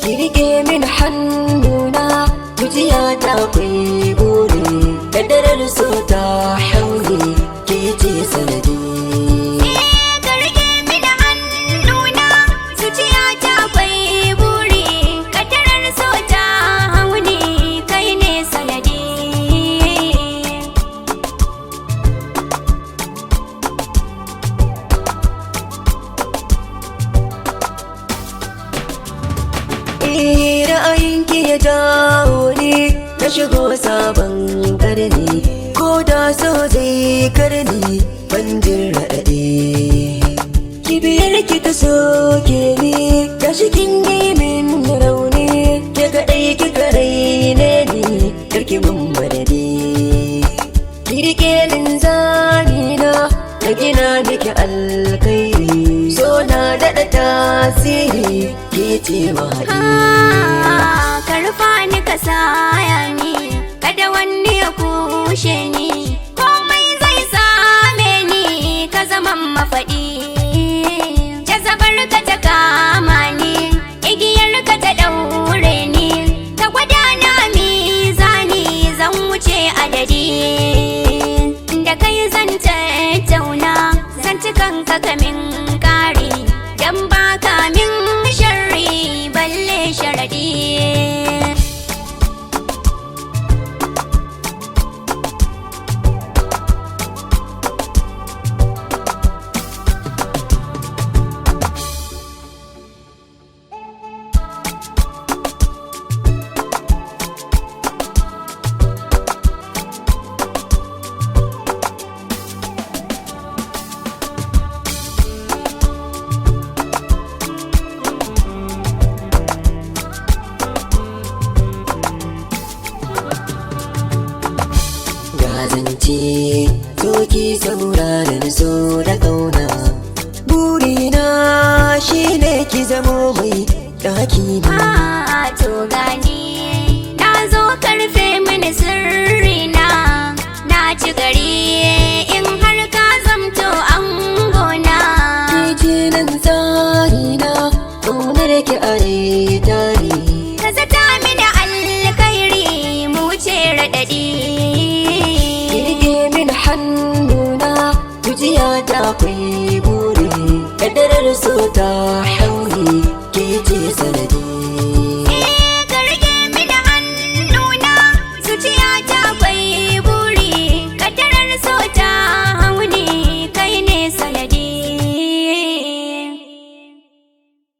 Kirge min hannuna zuciya ta akwai buri kaddarar so ta haure ke ce sanadi. Kirge min hannuna zuciya ta akwai buri kaddarar so ta haure kai ne sanadi. Ra'ayinki ya jawo ni na shigo sabon karni, ko da so zai karni ban jin raɗaɗi. Kibiyar ki ta soke ni ta shikin yi min rauni, ke kaɗai kika raine ni karki mun madadi. Ki riƙe linzamina na gina miki alkairi, so na daɗa tasiri ke ce mahaɗi. Karfa ni ka saya ni, kada wani ya kushe ni, komai zai same ni ka zaman mafaɗi. Jazabar ka ta kama ni, igiyar ka ta ɗaure ni, ta gwada na mizani zan wuce adadi. Da kai zan tattauna, zan cikan ka kamin ƙari, dan ba ka min sharri balle sharadi. Zance soki saurara na so da kauna, burina shi ne ki zamo mai ɗaki na. To gani na zo karfe mini sirrina, na ci gari in har ka zamto an gona. Ke nan tsarina ƙaunar ki a tari, Ka zata mini alkairi mu wuce raɗaɗi. hannuna zuciya ta akwai buri kaddarar so ta haure ke ce sanadi.